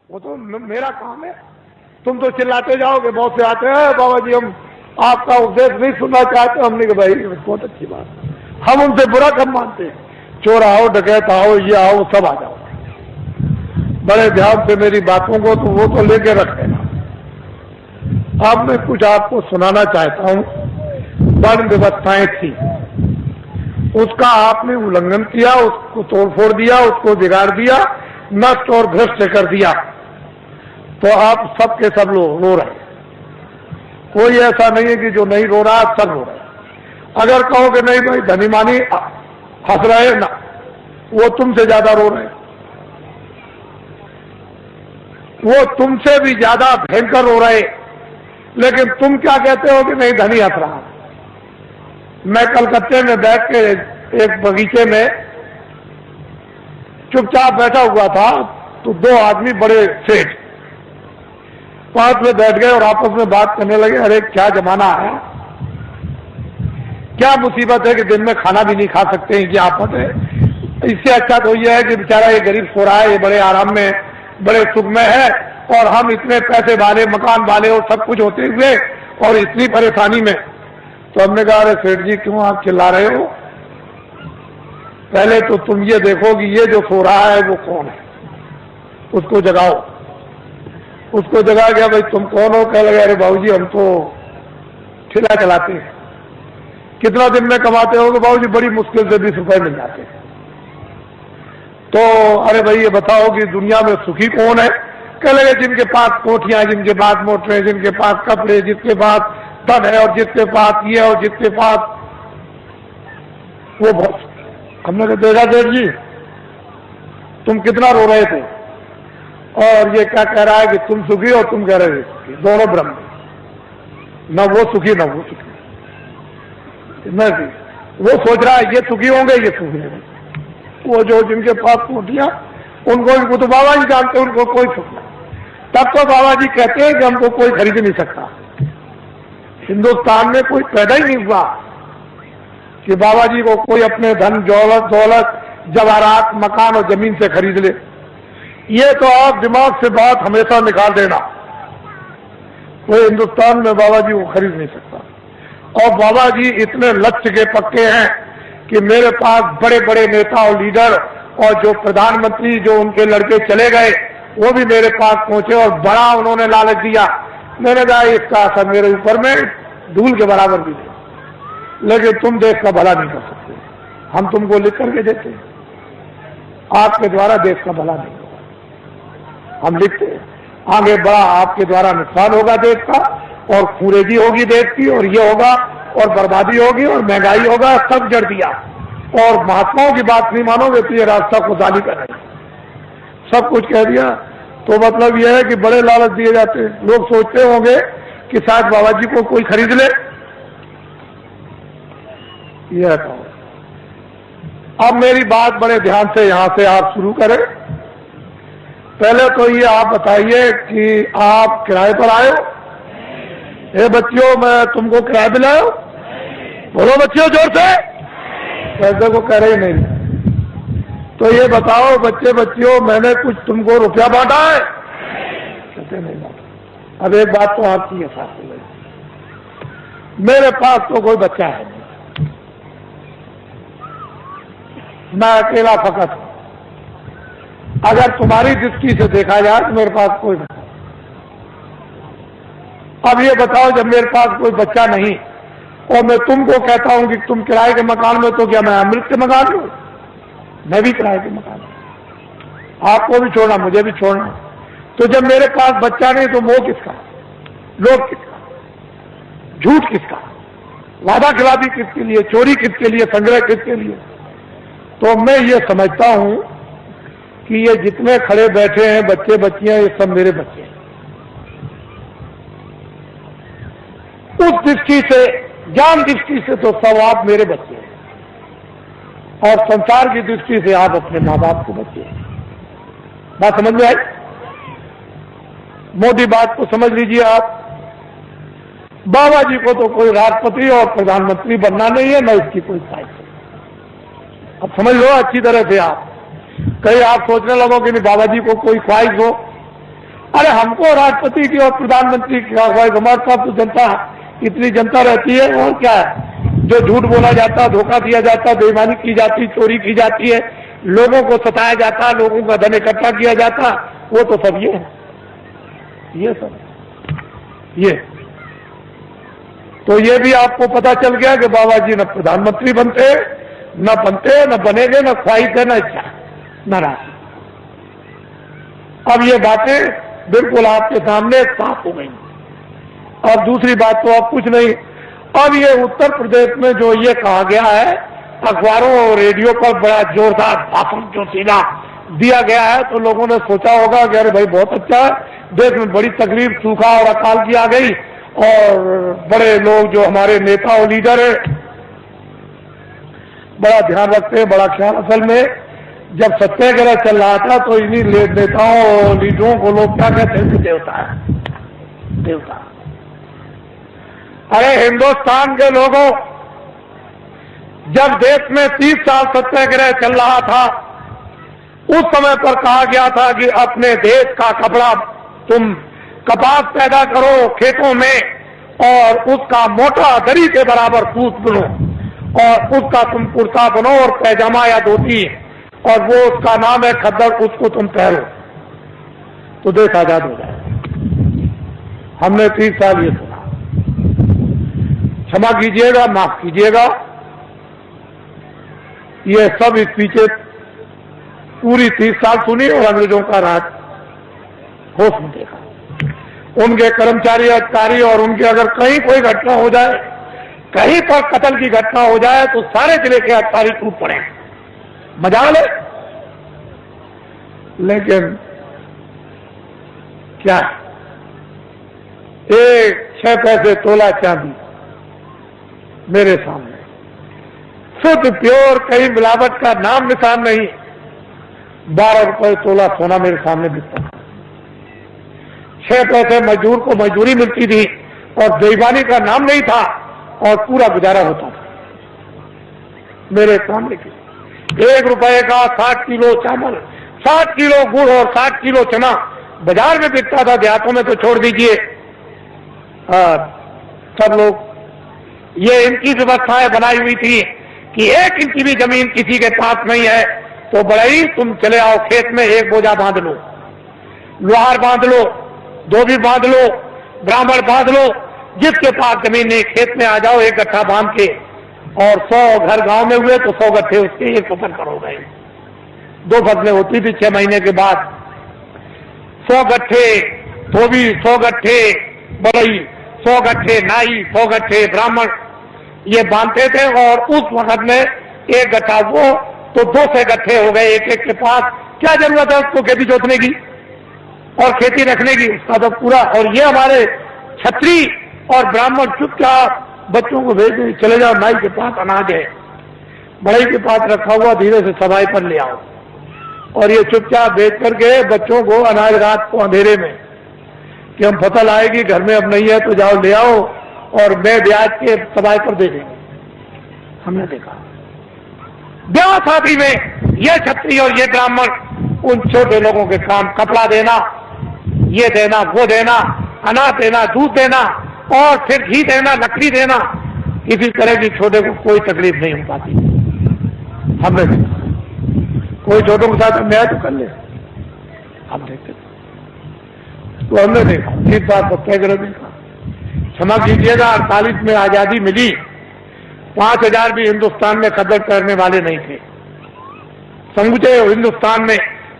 वो तो मेरा काम है। तुम तो चिल्लाते जाओगे, बहुत से आते हैं बाबा जी हम आपका उपदेश नहीं सुनना चाहते। हमने कहा भाई बहुत अच्छी बात, हम उनसे बुरा कब मानते हैं। चोर आओ, डकैत आओ, ये आओ, सब आ जाओ, बड़े ध्यान से मेरी बातों को तो वो तो लेके रखे ना। अब मैं कुछ आपको सुनाना चाहता हूं। वर्ण व्यवस्थाएं थी, उसका आपने उल्लंघन किया, उसको तोड़फोड़ दिया, उसको बिगाड़ दिया, नष्ट और भ्रष्ट कर दिया, तो आप सब के सब लोग रो रहे हैं। कोई ऐसा नहीं है कि जो नहीं रो रहा, सब रो रहे। अगर कहो कि नहीं भाई धनी मानी हंस रहे ना, वो तुमसे ज्यादा रो रहे, वो तुमसे भी ज्यादा भयंकर रो रहे। लेकिन तुम क्या कहते हो कि नहीं धनी हंस रहा। मैं कलकत्ते में बैठ के एक बगीचे में चुपचाप बैठा हुआ था, तो दो आदमी बड़े सेठ पास में बैठ गए और आपस में बात करने लगे। अरे क्या जमाना है, क्या मुसीबत है कि दिन में खाना भी नहीं खा सकते हैं, क्या आफत है। इससे अच्छा तो यह है कि बेचारा ये गरीब सो रहा है, ये बड़े आराम में बड़े सुख में है, और हम इतने पैसे वाले, मकान वाले और सब कुछ होते हुए और इतनी परेशानी में। तो हमने कहा अरे सेठ जी क्यों आप चिल्ला रहे हो, पहले तो तुम ये देखो कि ये जो सो रहा है वो कौन है, उसको जगाओ। उसको जगा गया, भाई तुम कौन हो। कह लगे अरे बाबूजी हम तो ठेला चलाते हैं। कितना दिन में कमाते हो? बाबूजी बड़ी मुश्किल से 20 रुपए मिल जाते हैं। तो अरे भाई ये बताओ कि दुनिया में सुखी कौन है? कह लगे जिनके पास कोठियां, जिनके पास मोटरें, जिनके पास कपड़े, जिसके पास धन है और जिसके पास ये और जिसके पास वो बहुत। हमने कहा देखा सेठ जी तुम कितना रो रहे थे, और ये क्या कह रहा है कि तुम सुखी और तुम कह रहे सुखी, दोनों ब्रह्म, न वो सुखी न वो सुखी। मैं वो सोच रहा है ये सुखी होंगे, ये सुखी होंगे। वो जो जिनके पास कोठियां, उनको वो तो बाबा जी जानते, उनको कोई सुख नहीं। तब तो बाबा जी कहते हैं कि हमको कोई खरीद नहीं सकता। हिंदुस्तान में कोई पैदा ही नहीं हुआ कि बाबा जी को कोई अपने धन दौलत जवाहरात मकान और जमीन से खरीद ले। ये तो आप दिमाग से बात हमेशा निकाल देना, कोई हिंदुस्तान में बाबा जी को खरीद नहीं सकता। और बाबा जी इतने लक्ष्य के पक्के हैं कि मेरे पास बड़े बड़े नेता और लीडर और जो प्रधानमंत्री जो उनके लड़के चले गए वो भी मेरे पास पहुंचे और बड़ा उन्होंने लालच दिया। मैंने कहा इसका असर मेरे ऊपर में धूल के बराबर भी है, लेकिन तुम देश का भला नहीं कर सकते। हम तुमको लिख करके देते हैं, आपके द्वारा देश का भला नहीं होगा। हम लिखते हैं आगे बड़ा आपके द्वारा नुकसान होगा देश का, और खूरेजी होगी देश की, और ये होगा और बर्बादी होगी और महंगाई होगा। सब जड़ दिया, और महात्माओं की बात नहीं मानोगे तो ये रास्ता खुदाली कर रहे, सब कुछ कह दिया। तो मतलब यह है कि बड़े लालच दिए जाते हैं। लोग सोचते होंगे कि शायद बाबा जी को कोई खरीद ले। यह कहो। अब मेरी बात बड़े ध्यान से यहां से आप शुरू करें। पहले तो ये आप बताइए कि आप किराए पर आए हो? हे बच्चियों मैं तुमको किराए पे लाया हूं? बोलो बच्चियों जोर से। पैसे को कह रहे नहीं। तो ये बताओ बच्चे बच्चियों मैंने कुछ तुमको रुपया बांटा है? कहते नहीं बांटा। अब एक बात तो आपकी है साथ में, मेरे पास तो कोई बच्चा है नहीं, मैं अकेला फकत हूं। अगर तुम्हारी दृष्टि से देखा जाए तो मेरे पास कोई बच्चा। अब ये बताओ जब मेरे पास कोई बच्चा नहीं और मैं तुमको कहता हूं कि तुम किराए के मकान में, तो क्या मैं अमृत के मकान लूं? मैं भी किराए के मकान, आपको भी छोड़ना मुझे भी छोड़ना। तो जब मेरे पास बच्चा नहीं तो मोह किसका, लोभ किसका, झूठ किसका, वादा खिलाफी किसके लिए, चोरी किसके लिए, संग्रह किसके लिए? तो मैं ये समझता हूं कि ये जितने खड़े बैठे हैं बच्चे बच्चियां, ये सब मेरे बच्चे हैं। उस दृष्टि से, ज्ञान दृष्टि से तो सब आप मेरे बच्चे हैं, और संसार की दृष्टि से आप अपने माँ बाप के बच्चे हैं। बात समझ में आई? मोटी बात को समझ लीजिए आप। बाबा जी को तो कोई राष्ट्रपति और प्रधानमंत्री बनना नहीं है, न इसकी कोई ख्वाहिश है। अब समझ लो अच्छी तरह से आप। कहीं आप सोचने लगो कि नहीं बाबा जी को कोई ख्वाहिश हो अरे हमको राष्ट्रपति की और प्रधानमंत्री की हमारे पास तो जनता, इतनी जनता रहती है, और क्या है, जो झूठ बोला जाता, धोखा दिया जाता, बेईमानी की जाती, चोरी की जाती है, लोगों को सताया जाता, लोगों का धन इकट्ठा किया जाता, वो तो सब ये सब ये। तो ये भी आपको पता चल गया कि बाबा जी न प्रधानमंत्री बनते, न बनेंगे, न ख्वाहिश है, न इच्छा, न राशि। अब ये बातें बिल्कुल आपके सामने साफ हो गई। अब दूसरी बात तो अब कुछ नहीं, अब ये उत्तर प्रदेश में जो ये कहा गया है, अखबारों और रेडियो पर बड़ा जोरदार भाषण जो सीधा दिया गया है, तो लोगों ने सोचा होगा कि अरे भाई बहुत अच्छा है, देश में बड़ी तकलीफ, सूखा और अकाल की आ गई, और बड़े लोग जो हमारे नेता और लीडर है बड़ा ध्यान रखते हैं, बड़ा ख्याल। असल में जब सत्याग्रह चल रहा था तो इन्हीं नेताओं और लीडरों को लोग क्या कहते हैं, देवता है, देवता। अरे हिंदुस्तान के लोगों, जब देश में 30 साल सत्याग्रह चल रहा था, उस समय पर कहा गया था कि अपने देश का कपड़ा, तुम कपास पैदा करो खेतों में और उसका मोटा दरी के बराबर सूत बुनो, और उसका तुम कुर्ता बनो और पैजामा या धोती, और वो उसका नाम है खद्दर, उसको तुम पहनो तो देश आजाद हो जाए। हमने 30 साल ये सुना, क्षमा कीजिएगा, माफ कीजिएगा, ये सब इस पीछे पूरी 30 साल सुनी और अंग्रेजों का राज होश में देखा। उनके कर्मचारी अधिकारी और उनके अगर कहीं कोई घटना हो जाए, कहीं पर कत्ल की घटना हो जाए, तो सारे जिले के अधिकारी टूट पड़े, मजा ले। लेकिन क्या, 6 पैसे तोला चांदी मेरे सामने, शुद्ध प्योर, कहीं मिलावट का नाम निशान नहीं, 12 रुपए तोला सोना मेरे सामने बिकता था। 6 पैसे मजदूर को मजदूरी मिलती थी और बेईमानी का नाम नहीं था, और पूरा गुजारा होता था मेरे सामने की। 1 रुपए का 60 किलो चावल, 60 किलो गुड़ और 60 किलो चना बाजार में बिकता था, देहातों में तो छोड़ दीजिए। सब लोग, ये इनकी व्यवस्थाएं बनाई हुई थी कि 1 इंच भी जमीन किसी के पास नहीं है तो बड़ई तुम चले आओ खेत में, 1 बोझा बांध लो, लोहार बांध लो, धोबी बांध लो, ब्राह्मण बांध लो, जिसके पास जमीन नहीं खेत में आ जाओ 1 गट्ठा बांध के, और 100 घर गांव में हुए तो 100 गट्ठे उसके 1 फसल करो गए। 2 फसलें होती थी 6 महीने के बाद। 100 गट्ठे धोबी, 100 गट्ठे बड़ई, 100 गट्ठे नाई, 100 गट्ठे ब्राह्मण, ये बांधते थे। और उस वक्त में 1 गट्ठा वो तो 200 गट्ठे हो गए एक के पास। क्या जरूरत है उसको खेती जोतने की और खेती रखने की, उसका तो पूरा। और ये हमारे छत्री और ब्राह्मण चुपचाप बच्चों को भेज दें, चले जाओ नाई के पास अनाज है, बड़ई के पास रखा हुआ, धीरे से सफाई पर ले आओ, और ये चुपचाप भेज करके बच्चों को अनाज रात को अंधेरे में कि हम फसल आएगी घर में अब नहीं है तो जाओ ले आओ, और मैं ब्याज के सफाई पर दे देंगे। हमने देखा ब्याह शादी में ये छत्री और ये ब्राह्मण उन छोटे लोगों के काम, कपड़ा देना, ये देना, वो देना, अनाज देना, दूध देना, और फिर घी देना, लकड़ी देना, किसी तरह की छोटे को कोई तकलीफ नहीं हो पाती। हमने देखा कोई छोटों के साथ अन्याय तो कर ले, हम देखते तो हमने देखा 30 बार सत्याग्रह देखा। क्षमा कीजिएगा, 48 में आजादी मिली, 5000 भी हिंदुस्तान में कदर करने वाले नहीं थे। समूचे हिंदुस्तान में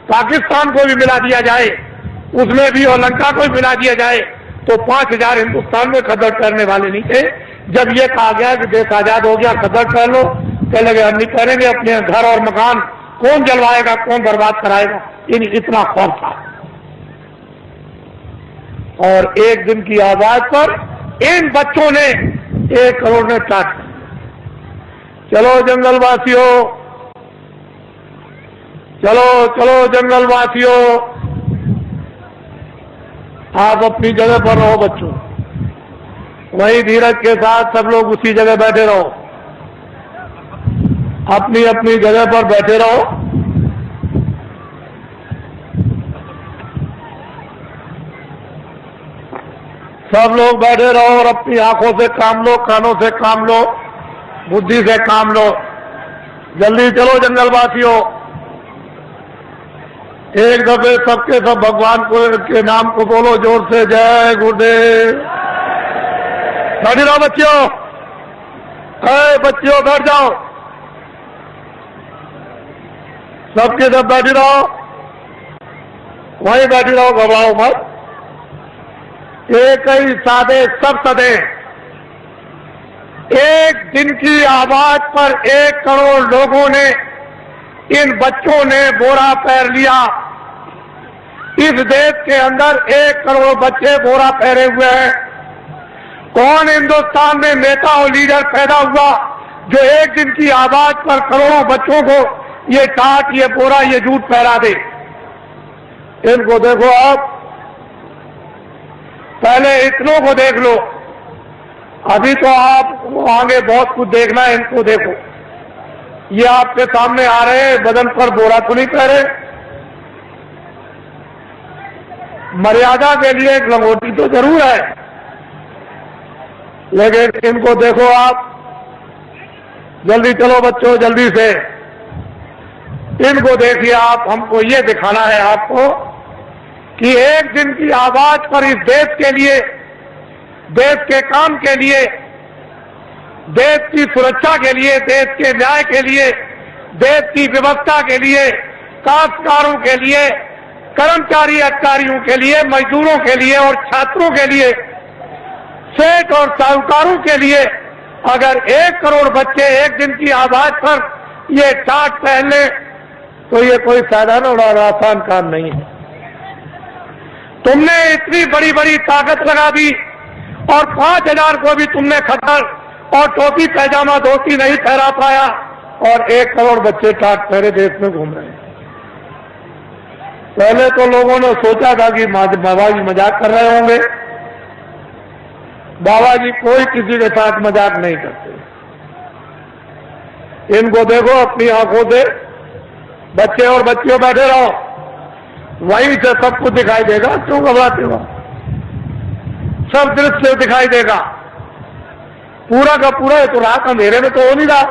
पाकिस्तान को भी मिला दिया जाए, उसमें भी और लंका को भी मिला दिया जाए, तो 5000 हिंदुस्तान में कदर करने वाले नहीं थे। जब ये कहा गया कि देश आजाद हो गया, कदर कर लो, कह लगे हम नहीं करेंगे, अपने घर और मकान कौन जलवाएगा, कौन बर्बाद कराएगा, इतना खौफ था। और एक दिन की आवाज पर इन बच्चों ने 1 करोड़ ने टाट, चलो जंगलवासियों, चलो चलो जंगलवासियों, आप अपनी जगह पर रहो बच्चों, वही धीरज के साथ सब लोग उसी जगह बैठे रहो, अपनी अपनी जगह पर बैठे रहो। सब लोग बैठे रहो और अपनी आंखों से काम लो, कानों से काम लो, बुद्धि से काम लो। जल्दी चलो जंगलवासियों, एक दफे सबके सब भगवान को के नाम को बोलो जोर से, जय गुरुदेव। बैठ जाओ बच्चियों, बच्चियों बैठ जाओ, सबके सब बैठ रहो, वहीं बैठ रहो, घबराओ मत। एक ही सादे सब सदे, एक दिन की आवाज पर 1 करोड़ लोगों ने, इन बच्चों ने बोरा पहन लिया। इस देश के अंदर 1 करोड़ बच्चे बोरा पहने हुए हैं। कौन हिंदुस्तान में नेता और लीडर पैदा हुआ जो एक दिन की आवाज पर करोड़ों बच्चों को ये टाट, ये बोरा, ये जूट पहरा दे? इनको देखो आप, पहले इतनों को देख लो, अभी तो आप आगे बहुत कुछ देखना है। इनको देखो, ये आपके सामने आ रहे हैं, बदन पर बोरा तो नहीं पहरे, मर्यादा के लिए एक लंगोटी तो जरूर है, लेकिन इनको देखो आप। जल्दी चलो बच्चों, जल्दी से इनको देखिए आप। हमको ये दिखाना है आपको कि एक दिन की आवाज पर इस देश के लिए, देश के काम के लिए, देश की सुरक्षा के लिए, देश के न्याय के लिए, देश की व्यवस्था के लिए, काश्तकारों के लिए, कर्मचारी अधिकारियों के लिए, मजदूरों के लिए और छात्रों के लिए, सेठ और साहूकारों के लिए अगर 1 करोड़ बच्चे एक दिन की आवाज पर ये टाट पहन ले तो ये कोई साधारण और आसान काम नहीं है। तुमने इतनी बड़ी बड़ी ताकत लगा दी और 5000 को भी तुमने खतर और टोपी पैजामा धोती नहीं ठहरा पाया, और 1 करोड़ बच्चे टाट पहरे देश में घूम रहे हैं। पहले तो लोगों ने सोचा था कि बाबा जी मजाक कर रहे होंगे। बाबा जी कोई किसी के साथ मजाक नहीं करते। इनको देखो अपनी आंखों से, बच्चे और बच्चियों बैठे रहो, वहीं से सब कुछ दिखाई देगा। क्यों घबराते हो? सब दृश्य दिखाई देगा, पूरा का पूरा। तो रात अंधेरे में तो हो नहीं रहा,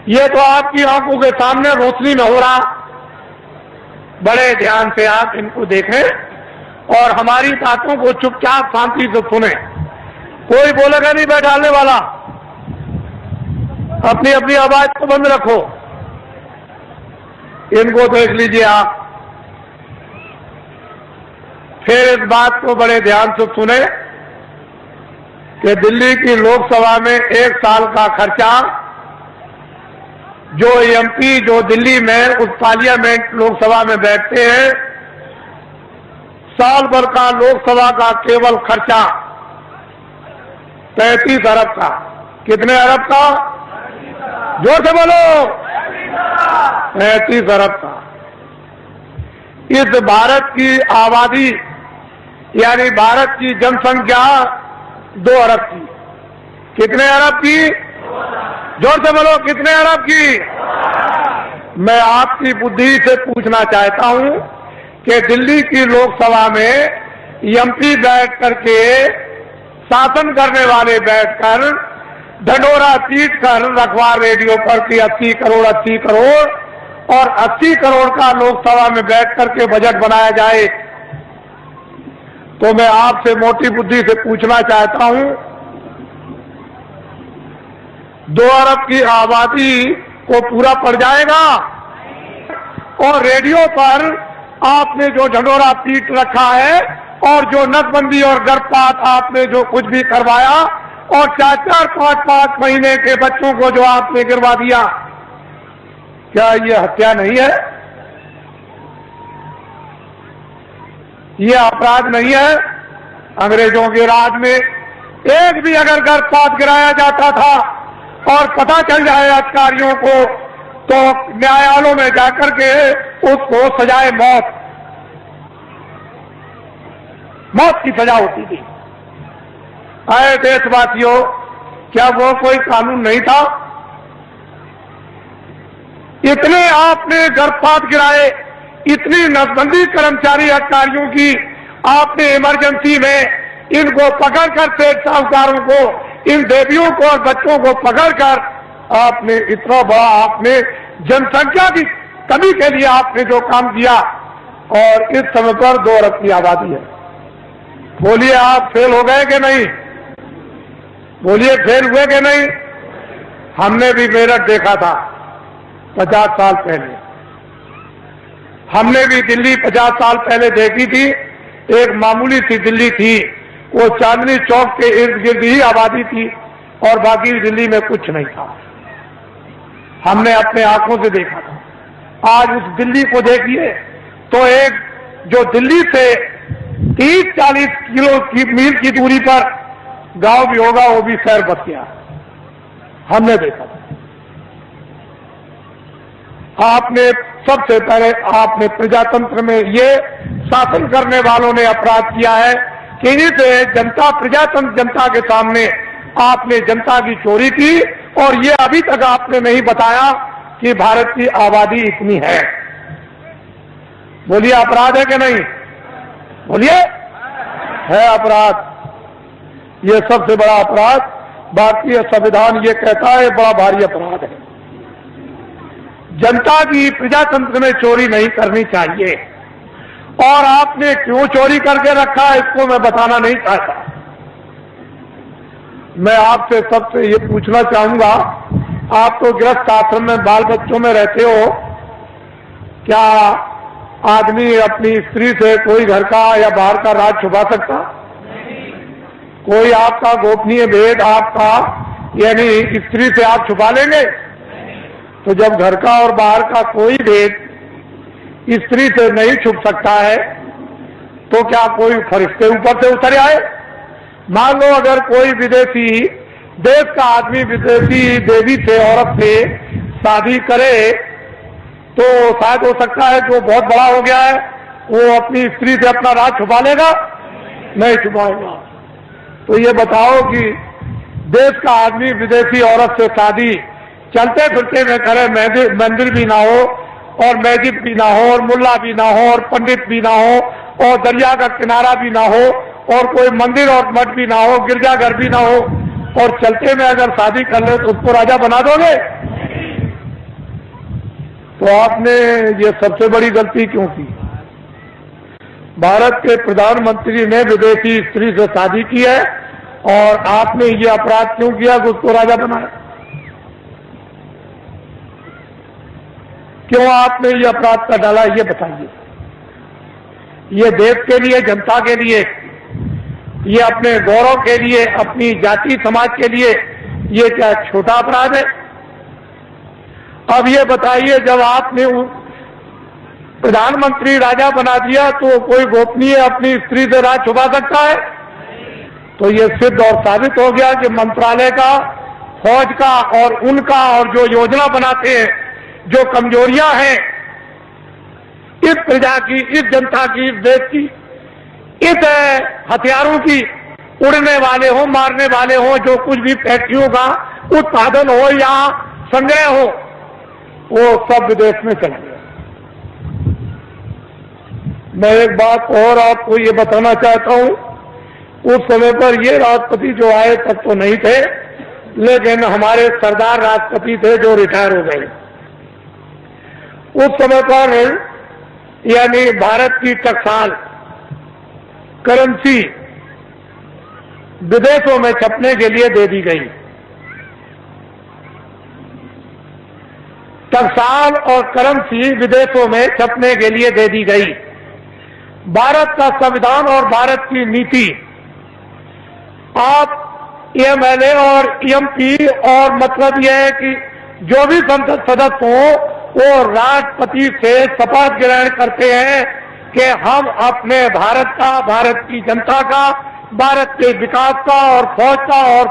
ये तो आपकी आंखों के सामने रोशनी में हो रहा। बड़े ध्यान से आप इनको देखें और हमारी बातों को चुपचाप शांति से सुने। कोई बोलेगा नहीं बैठाने वाला, अपनी अपनी आवाज को बंद रखो। इनको देख लीजिए आप, फिर इस बात को बड़े ध्यान से सुने कि दिल्ली की लोकसभा में 1 साल का खर्चा जो एमपी, जो दिल्ली में उस पार्लियामेंट लोकसभा में बैठते हैं, साल भर का लोकसभा का केवल खर्चा 35 अरब का। कितने अरब का? जोर से बोलो। 35 अरब का। इस भारत की आबादी यानी भारत की जनसंख्या 2 अरब की। कितने अरब की? जोर से बोलो, कितने अरब की? मैं आपकी बुद्धि से पूछना चाहता हूं कि दिल्ली की लोकसभा में एमपी बैठ करके, शासन करने वाले बैठकर ढंढोरा पीट कर अखबार रेडियो पर कि 80 करोड़ 80 करोड़ और 80 करोड़ का लोकसभा में बैठ करके बजट बनाया जाए, तो मैं आपसे मोटी बुद्धि से पूछना चाहता हूं, 2 अरब की आबादी को पूरा पड़ जाएगा? और रेडियो पर आपने जो ढंढोरा पीट रखा है और जो नसबंदी और गर्भपात आपने जो कुछ भी करवाया और 4-4, 5-5 महीने के बच्चों को जो आपने गिरवा दिया, क्या ये हत्या नहीं है? ये अपराध नहीं है? अंग्रेजों के राज में एक भी अगर गर्भपात गिराया जाता था और पता चल जाए अधिकारियों को, तो न्यायालयों में जाकर के उसको सजाए मौत की सजा होती थी। अरे देशवासियों, क्या वो कोई कानून नहीं था? इतने आपने गर्भपात गिराए, इतनी नसबंदी कर्मचारी अधिकारियों की आपने इमरजेंसी में इनको पकड़कर सेठ साहूकारों को, इन देवियों को और बच्चों को पकड़कर आपने इतना बड़ा, आपने जनसंख्या की कमी के लिए आपने जो काम किया, और इस समय पर 2 अरब की आबादी है। बोलिए आप फेल हो गए कि नहीं? बोलिए फेल हुए कि नहीं? हमने भी मेरठ देखा था 50 साल पहले, हमने भी दिल्ली 50 साल पहले देखी थी। एक मामूली सी दिल्ली थी, वो चांदनी चौक के इर्द गिर्द ही आबादी थी और बाकी दिल्ली में कुछ नहीं था। हमने अपने आंखों से देखा था। आज उस दिल्ली को देखिए तो एक जो दिल्ली से 30-40 मील की दूरी पर गांव भी होगा, वो भी शहर बस गया। हमने देखा था। आपने सबसे पहले आपने प्रजातंत्र में ये शासन करने वालों ने अपराध किया है कि इस जनता, प्रजातंत्र जनता के सामने आपने जनता की चोरी की, और ये अभी तक आपने नहीं बताया कि भारत की आबादी इतनी है। बोलिए अपराध है कि नहीं? बोलिए है अपराध। ये सबसे बड़ा अपराध भारतीय संविधान ये कहता है, बड़ा भारी अपराध है। जनता की प्रजातंत्र में चोरी नहीं करनी चाहिए, और आपने क्यों चोरी करके रखा इसको मैं बताना नहीं चाहता। मैं आपसे सबसे ये पूछना चाहूंगा, आप तो गृहस्थ आश्रम में बाल बच्चों में रहते हो, क्या आदमी अपनी स्त्री से कोई घर का या बाहर का राज छुपा सकता? कोई आपका गोपनीय भेद आपका यानी स्त्री से आप छुपा लेंगे? तो जब घर का और बाहर का कोई भेद स्त्री से नहीं छुप सकता है, तो क्या कोई फरिश्ते ऊपर से उतर आए? मान लो अगर कोई विदेशी देश का आदमी विदेशी देवी से, औरत से शादी करे, तो शायद हो सकता है कि वो बहुत बड़ा हो गया है, वो अपनी स्त्री से अपना राज छुपा लेगा? नहीं छुपाएगा। तो ये बताओ कि देश का आदमी विदेशी औरत से शादी चलते फिरते में करे, मंदिर भी ना हो और मस्जिद भी ना हो और मुल्ला भी ना हो और पंडित भी ना हो और दरिया का किनारा भी ना हो और कोई मंदिर और मठ भी ना हो, गिरजाघर भी ना हो, और चलते में अगर शादी कर ले तो उसको राजा बना दोगे? तो आपने ये सबसे बड़ी गलती क्यों की? भारत के प्रधानमंत्री ने विदेशी स्त्री से शादी की है और आपने ये अपराध क्यों किया कि उसको राजा बनाया? क्यों आपने ये अपराध कर डाला, ये बताइए। ये देश के लिए, जनता के लिए, ये अपने गौरव के लिए, अपनी जाति समाज के लिए ये क्या छोटा अपराध है? अब ये बताइए, जब आपने प्रधानमंत्री राजा बना दिया तो कोई गोपनीय अपनी स्त्री से राज छुपा सकता है? तो ये सिद्ध और साबित हो गया कि मंत्रालय का, फौज का और उनका, और जो योजना बनाते हैं, जो कमजोरियां हैं इस प्रजा की, इस जनता की, इस देश की, इस हथियारों की, उड़ने वाले हो, मारने वाले हो, जो कुछ भी फैक्ट्रियों का उत्पादन हो या संग्रह हो, वो सब विदेश में चला गया। मैं एक बात और आपको ये बताना चाहता हूं, उस समय पर ये राष्ट्रपति जो आए तब तो नहीं थे, लेकिन हमारे सरदार राष्ट्रपति थे जो रिटायर हो गए। उस समय पर यानी भारत की टकसाल करेंसी विदेशों में छपने के लिए दे दी गई। टकसाल और करेंसी विदेशों में छपने के लिए दे दी गई। भारत का संविधान और भारत की नीति, आप एमएलए और एमपी, और मतलब यह है कि जो भी संसद सदस्य हो वो राष्ट्रपति से शपथ ग्रहण करते हैं कि हम अपने भारत का, भारत की जनता का, भारत के विकास का और फौज का और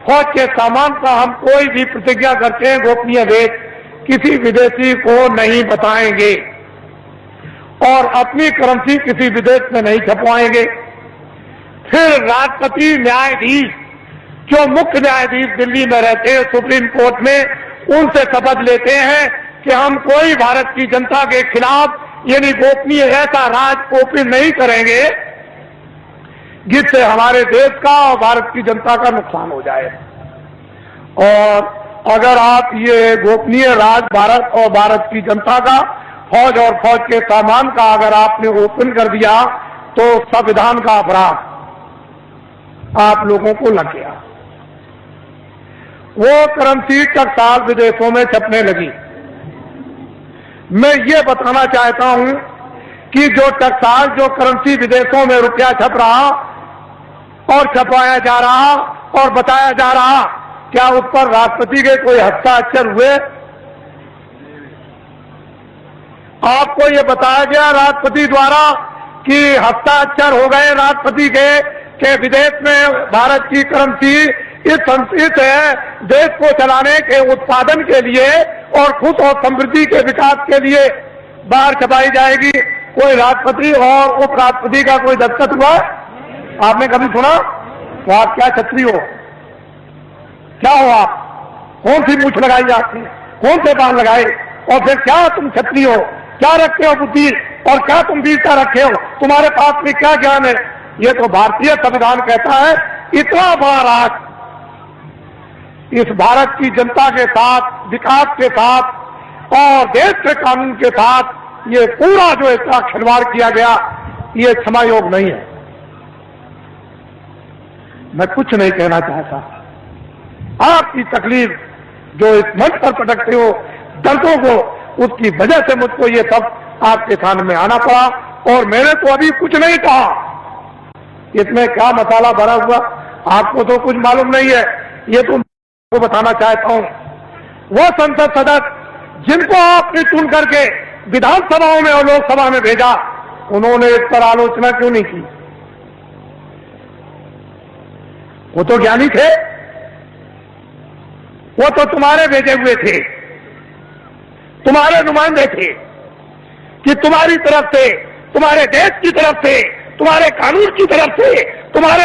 फौज के सामान का हम कोई भी प्रतिज्ञा करते हैं गोपनीय भेद किसी विदेशी को नहीं बताएंगे और अपनी करेंसी किसी विदेश में नहीं छपवाएंगे। फिर राष्ट्रपति न्यायाधीश, जो मुख्य न्यायाधीश दिल्ली में रहते हैं सुप्रीम कोर्ट में, उनसे शपथ लेते हैं कि हम कोई भारत की जनता के खिलाफ यानी गोपनीय ऐसा राज ओपन नहीं करेंगे जिससे हमारे देश का और भारत की जनता का नुकसान हो जाए। और अगर आप ये गोपनीय राज भारत और भारत की जनता का फौज और फौज के सामान का अगर आपने ओपन कर दिया तो संविधान का अपराध आप लोगों को लग गया। वो करेंसी टकसाल विदेशों में छपने लगी। मैं ये बताना चाहता हूं कि जो टकसाल जो करेंसी विदेशों में रुपया छप रहा और छपवाया जा रहा और बताया जा रहा, क्या उस पर राष्ट्रपति के कोई हस्ताक्षर हुए? आपको ये बताया गया राष्ट्रपति द्वारा कि हस्ताक्षर हो गए राष्ट्रपति के विदेश में भारत की करेंसी इस देश को चलाने के उत्पादन के लिए और खुद और समृद्धि के विकास के लिए बाहर छपाई जाएगी। कोई राष्ट्रपति और उपराष्ट्रपति का कोई दस्तखत हुआ? आपने कभी सुना? तो आप क्या छत्री हो? क्या हो आप? कौन सी मूछ लगाई आपने? कौन से बाल लगाए? और फिर क्या तुम छत्री हो? क्या रखते हो बुद्धि और क्या तुम वीरता रखे हो? तुम्हारे पास में क्या ज्ञान है? ये तो भारतीय संविधान कहता है इतना बड़ा राष्ट्र इस भारत की जनता के साथ, विकास के साथ और देश के कानून के साथ ये पूरा जो इसका खिलवाड़ किया गया, ये क्षमा योग नहीं है। मैं कुछ नहीं कहना चाहता। आपकी तकलीफ जो इस मंच पर पटकते हो दर्दों को, उसकी वजह से मुझको ये सब आपके सामने में आना पड़ा। और मैंने तो अभी कुछ नहीं कहा, इसमें क्या मसाला भरा हुआ आपको तो कुछ मालूम नहीं है। ये तो मैं बताना चाहता हूं, वो संसद सदस्य जिनको आपने चुन करके विधानसभाओं में और लोकसभा में भेजा, उन्होंने इस पर आलोचना क्यों नहीं की? वो तो ज्ञानी थे, वो तो तुम्हारे भेजे हुए थे, तुम्हारे नुमाइंदे थे कि तुम्हारी तरफ से, तुम्हारे देश की तरफ से, तुम्हारे कानून की तरफ से, तुम्हारे